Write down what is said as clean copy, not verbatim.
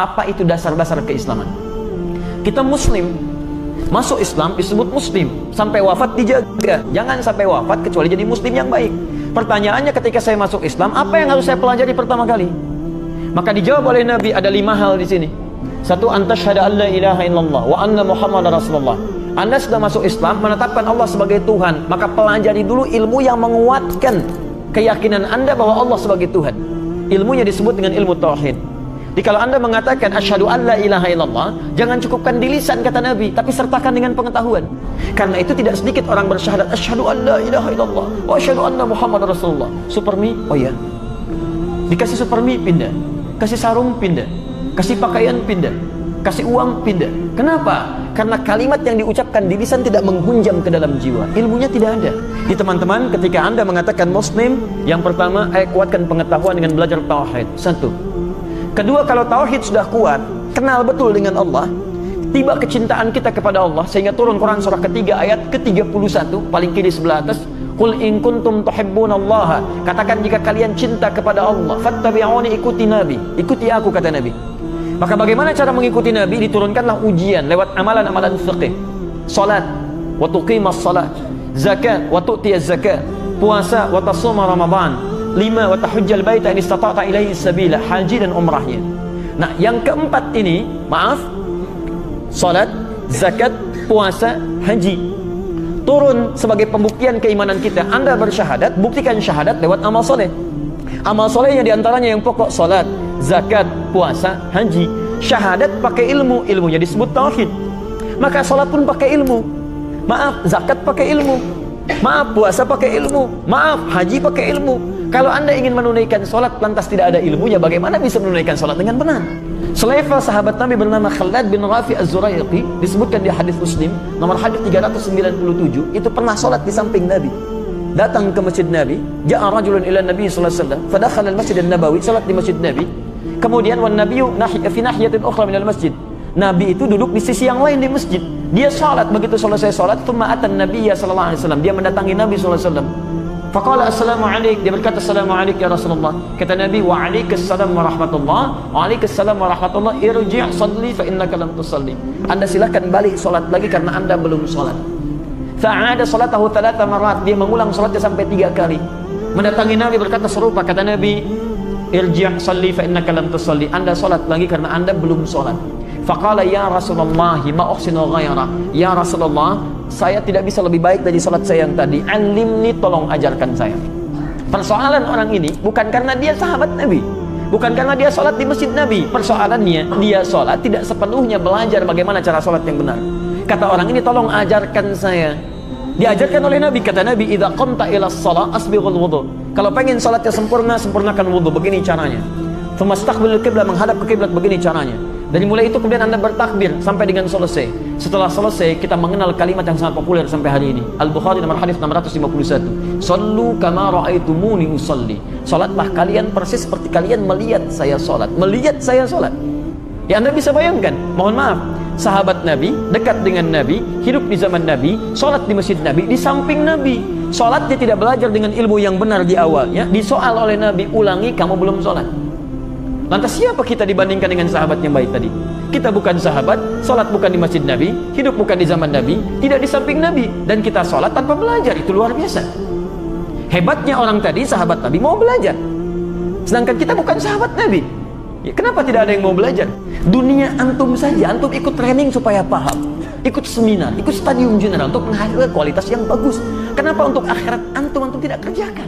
Apa itu dasar-dasar keislaman? Kita muslim, masuk Islam disebut muslim, sampai wafat dijaga. Jangan sampai wafat kecuali jadi muslim yang baik. Pertanyaannya, ketika saya masuk Islam, apa yang harus saya pelajari pertama kali? Maka dijawab oleh Nabi, ada 5 hal di sini. 1, antasyhadu an la ilaha illallah wa anna muhammadar rasulullah. Anda sudah masuk Islam, menetapkan Allah sebagai Tuhan, maka pelajari dulu ilmu yang menguatkan keyakinan Anda bahwa Allah sebagai Tuhan. Ilmunya disebut dengan ilmu tauhid. Jadi kalau Anda mengatakan asyhadu an la ilaha illallah, jangan cukupkan di lisan kata Nabi, tapi sertakan dengan pengetahuan. Karena itu tidak sedikit orang bersyahadat asyhadu an la ilaha illallah wa asyhadu anna muhammadar rasulullah. Supermi, oh ya. Dikasih supermi pindah, kasih sarung pindah, kasih pakaian pindah, kasih uang pindah. Kenapa? Karena kalimat yang diucapkan di lisan tidak menghunjam ke dalam jiwa. Ilmunya tidak ada. Di teman-teman, ketika Anda mengatakan muslim, yang pertama, kuatkan pengetahuan dengan belajar tauhid. 1. Kedua, kalau tauhid sudah kuat, kenal betul dengan Allah, tiba kecintaan kita kepada Allah, sehingga turun Quran surah ketiga ayat ke-31, paling kiri sebelah atas, qul in kuntum tuhibbunallaha, katakan jika kalian cinta kepada Allah, fattabi'uni, ikuti Nabi, ikuti aku, kata Nabi. Maka bagaimana cara mengikuti Nabi? Diturunkanlah ujian lewat amalan-amalan fiqih. Salat, wa tuqimas salat, zakat, wa tu'tiyaz zakat, puasa, wa tasuma Ramadan. 5, wa tahujjal baita in istata'ta ilaihi sabila, haji dan umrahnya. Nah, yang keempat ini, maaf, salat, zakat, puasa, haji, turun sebagai pembuktian keimanan kita. Anda bersyahadat, buktikan syahadat lewat amal soleh. Amal solehnya diantaranya yang pokok, salat, zakat, puasa, haji. Syahadat pakai ilmu, ilmunya disebut tauhid. Maka salat pun pakai ilmu, maaf, zakat pakai ilmu, maaf, puasa pakai ilmu, maaf, haji pakai ilmu. Kalau Anda ingin menunaikan sholat lantas tidak ada ilmunya, bagaimana bisa menunaikan sholat dengan benar? Selevel sahabat Nabi bernama Khalad bin Rafi Az-Zuraiqi, disebutkan di hadis Muslim nomor hadis 397, itu pernah sholat di samping Nabi. Datang ke masjid Nabi, ja'a rajulun ila Nabi sallallahu alaihi wasallam, fadakhala al-masjid an-nabawi, sholat di masjid Nabi. Kemudian wan nabiyyu fi nahiyatin ukhra min al-masjid. Nabi itu duduk di sisi yang lain di masjid. Dia sholat, begitu selesai sholat, thumma atan nabiyya sallallahu alaihi wasallam, dia mendatangi Nabi sallallahu alaihi wasallam. Faqala assalamu alaik, dia berkata assalamu alaik ya Rasulullah. Kata Nabi, wa alaikassalam wa rahmatullah, wa alaikassalam wa rahmatullah, irji' salli fa innaka lam tusalli. Anda silakan balik salat lagi karena Anda belum salat. Fa'ada salatahu 3 marat, dia mengulang salatnya sampai 3 kali. Mendatangi Nabi berkata serupa, kata Nabi, irji' salli fa innaka lam tusalli. Anda salat lagi karena Anda belum salat. Faqala ya Rasulullah ma uhsinu ghaira. Ya Rasulullah, saya tidak bisa lebih baik dari salat saya yang tadi. Alimni, tolong ajarkan saya. Persoalan orang ini bukan karena dia sahabat Nabi, bukan karena dia salat di masjid Nabi. Persoalannya, dia salat tidak sepenuhnya belajar bagaimana cara salat yang benar. Kata orang ini, tolong ajarkan saya. Diajarkan oleh Nabi, kata Nabi, idza qamta ila shalah asbighul wudu. Kalau pengen salatnya sempurna, sempurnakan wudu. Begini caranya. Tsumastaqbilul qiblah, menghadap ke kiblat, begini caranya. Dari mulai itu kemudian Anda bertakbir sampai dengan selesai. Setelah selesai, kita mengenal kalimat yang sangat populer sampai hari ini. Al-Bukhari nomor hadis 651. Sallu kama ra'aitumuni usalli. Salatlah kalian persis seperti kalian melihat saya salat. Melihat saya salat. Ya, Anda bisa bayangkan. Mohon maaf, sahabat Nabi, dekat dengan Nabi, hidup di zaman Nabi, salat di masjid Nabi, di samping Nabi. Salatnya tidak belajar dengan ilmu yang benar di awalnya. Disoal oleh Nabi, ulangi, kamu belum salat. Lantas siapa kita dibandingkan dengan sahabat yang baik tadi? Kita bukan sahabat, sholat bukan di masjid Nabi, hidup bukan di zaman Nabi, tidak di samping Nabi, dan kita sholat tanpa belajar. Itu luar biasa. Hebatnya orang tadi, sahabat Nabi, mau belajar. Sedangkan kita bukan sahabat Nabi. Ya, kenapa tidak ada yang mau belajar? Dunia antum saja, antum ikut training supaya paham, ikut seminar, ikut stadium general untuk menghasilkan kualitas yang bagus. Kenapa untuk akhirat antum tidak kerjakan?